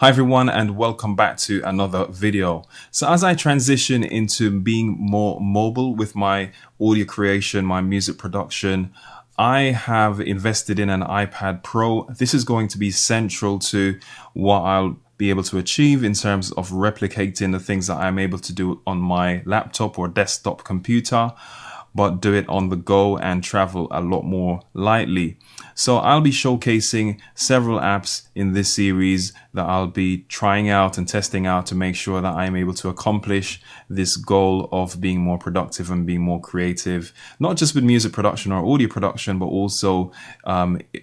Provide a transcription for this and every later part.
Hi everyone and welcome back to another video. So as I transition into being more mobile with my audio creation, my music production, I have invested in an iPad Pro. This is going to be central to what I'll be able to achieve in terms of replicating the things that I'm able to do on my laptop or desktop computer, but do it on the go and travel a lot more lightly. So I'll be showcasing several apps in this series that I'll be trying out and testing out to make sure that I'm able to accomplish this goal of being more productive and being more creative, not just with music production or audio production, but also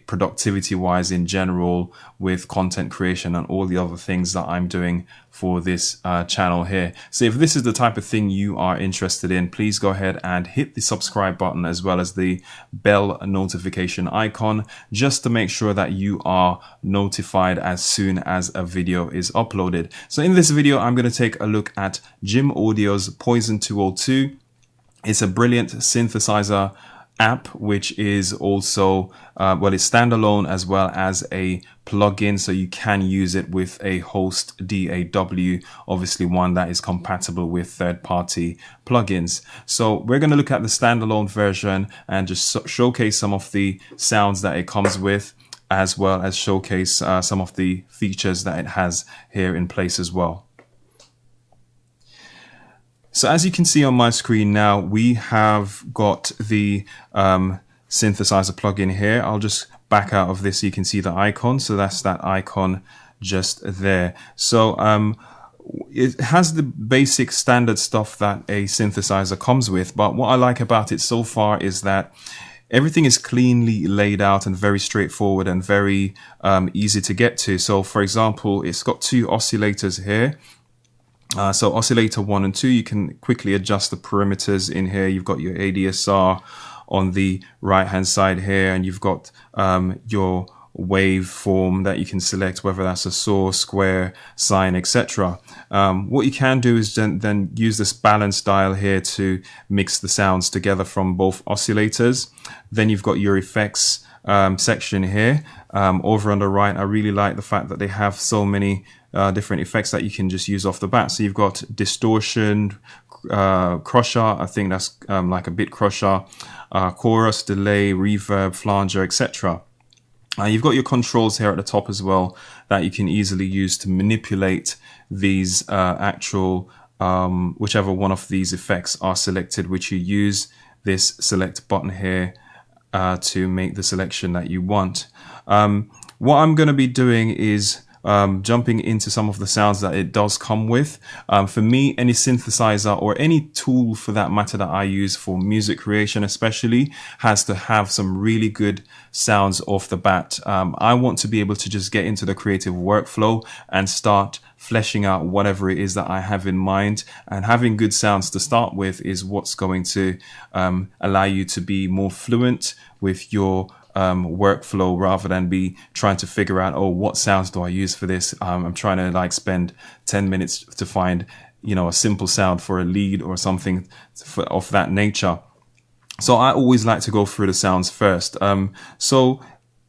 productivity wise in general with content creation and all the other things that I'm doing for this channel here. So if this is the type of thing you are interested in, please go ahead and hit the subscribe button as well as the bell notification icon, just to make sure that you are notified as soon as a video is uploaded. So in this video, I'm going to take a look at JimAudio's Poison-202. It's a brilliant synthesizer app, which is also it's standalone as well as a plugin, so you can use it with a host DAW, obviously one that is compatible with third-party plugins. So we're going to look at the standalone version and just showcase some of the sounds that it comes with, as well as showcase some of the features that it has here in place as well. So as you can see on my screen now, we have got the synthesizer plugin here. I'll just back out of this so you can see the icon. So that's that icon just there. So it has the basic standard stuff that a synthesizer comes with. But what I like about it so far is that everything is cleanly laid out and very straightforward and very easy to get to. So for example, it's got two oscillators here. So oscillator 1 and 2, you can quickly adjust the parameters in here. You've got your ADSR on the right hand side here, and you've got your waveform that you can select, whether that's a saw, square, sine, etc. What you can do is then use this balance dial here to mix the sounds together from both oscillators. Then you've got your effects section here. Over on the right, I really like the fact that they have so many different effects that you can just use off the bat. So you've got distortion, crusher, I think that's like a bit crusher, chorus, delay, reverb, flanger, etc. You've got your controls here at the top as well that you can easily use to manipulate these actual, whichever one of these effects are selected, which you use this select button here to make the selection that you want. What I'm going to be doing is jumping into some of the sounds that it does come with. For me, any synthesizer or any tool for that matter that I use for music creation especially has to have some really good sounds off the bat. I want to be able to just get into the creative workflow and start fleshing out whatever it is that I have in mind, and having good sounds to start with is what's going to allow you to be more fluent with your workflow, rather than be trying to figure out, oh, what sounds do I use for this? I'm trying to like spend 10 minutes to find, you know, a simple sound for a lead or something of that nature. So I always like to go through the sounds first. So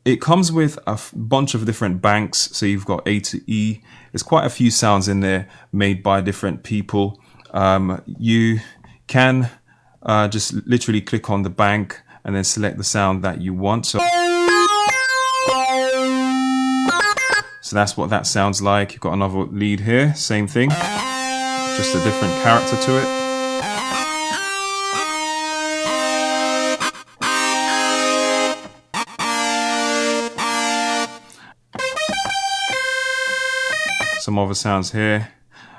it comes with a bunch of different banks. So you've got A to E. There's quite a few sounds in there made by different people. You can just literally click on the bank and then select the sound that you want. So that's what that sounds like. You've got another lead here, same thing, just a different character to it. Some other sounds here.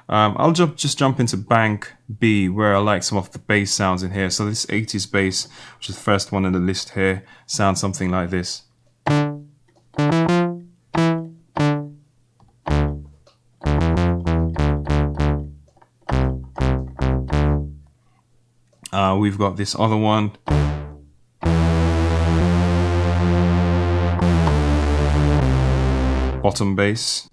I'll just jump into bank B, where I like some of the bass sounds in here. So this 80s bass, which is the first one in the list here, sounds something like this. We've got this other one. Bottom bass.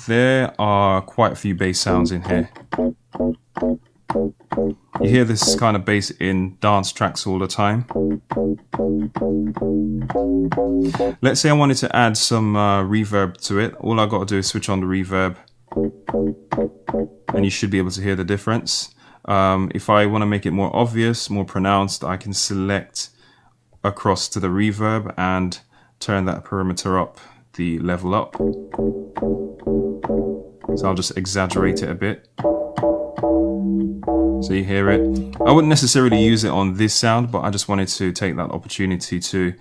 There are quite a few bass sounds in here. You hear this kind of bass in dance tracks all the time. Let's say I wanted to add some reverb to it. All I got to do is switch on the reverb, and you should be able to hear the difference. If I want to make it more obvious, more pronounced, I can select across to the reverb and turn that parameter up, the level up. So I'll just exaggerate it a bit so you hear it. I wouldn't necessarily use it on this sound, but I just wanted to take that opportunity to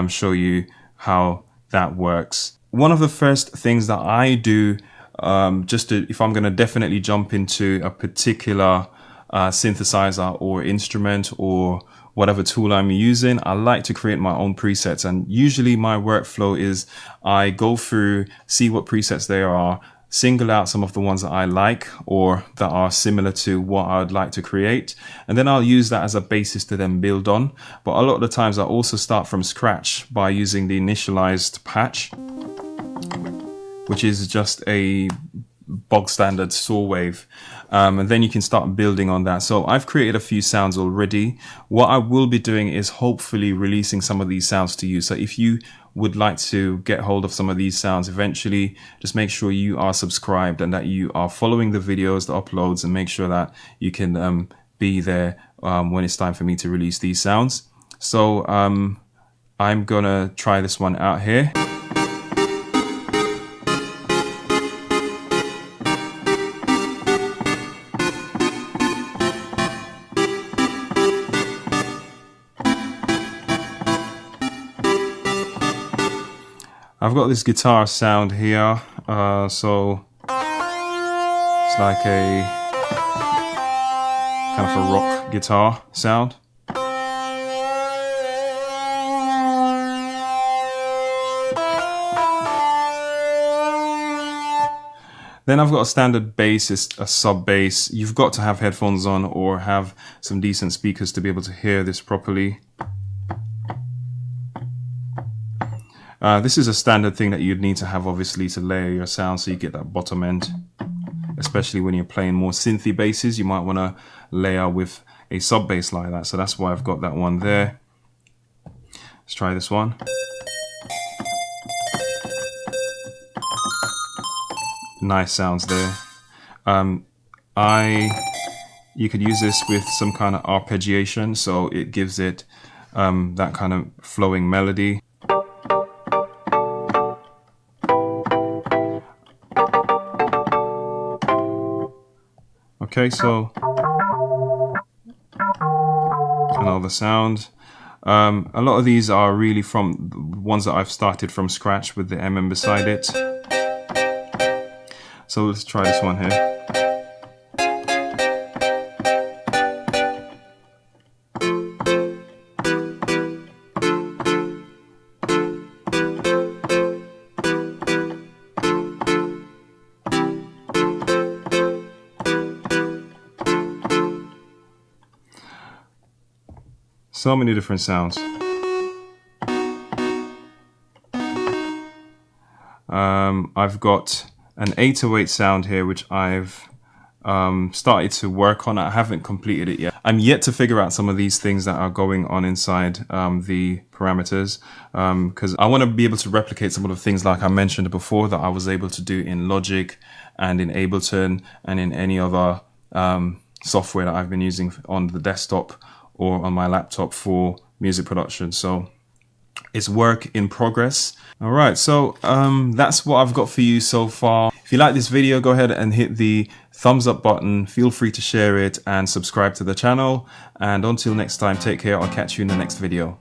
show you how that works. One of the first things that I do, if I'm going to definitely jump into a particular synthesizer or instrument or whatever tool I'm using, I like to create my own presets. And usually my workflow is I go through, see what presets there are, single out some of the ones that I like or that are similar to what I would like to create, and then I'll use that as a basis to then build on. But a lot of the times I also start from scratch by using the initialized patch, which is just a bog standard saw wave, and then you can start building on that. So I've created a few sounds already. What I will be doing is hopefully releasing some of these sounds to you. So if you would like to get hold of some of these sounds eventually, just make sure you are subscribed and that you are following the videos, the uploads, and make sure that you can be there when it's time for me to release these sounds. So I'm gonna try this one out here. I've got this guitar sound here, so it's like a kind of a rock guitar sound. Then I've got a standard bass, it's a sub bass. You've got to have headphones on or have some decent speakers to be able to hear this properly. This is a standard thing that you'd need to have, obviously, to layer your sound so you get that bottom end. Especially when you're playing more synthy basses, you might want to layer with a sub bass like that. So that's why I've got that one there. Let's try this one. Nice sounds there. You could use this with some kind of arpeggiation, so it gives it that kind of flowing melody. Okay, so another sound. A lot of these are really from ones that I've started from scratch with the MM beside it. So let's try this one here. So many different sounds. I've got an 808 sound here, which I've started to work on. I haven't completed it yet. I'm yet to figure out some of these things that are going on inside the parameters, because I want to be able to replicate some of the things like I mentioned before that I was able to do in Logic and in Ableton and in any other software that I've been using on the desktop or on my laptop for music production. So it's work in progress. All right, so that's what I've got for you so far. If you like this video, go ahead and hit the thumbs up button. Feel free to share it and subscribe to the channel. And until next time, take care. I'll catch you in the next video.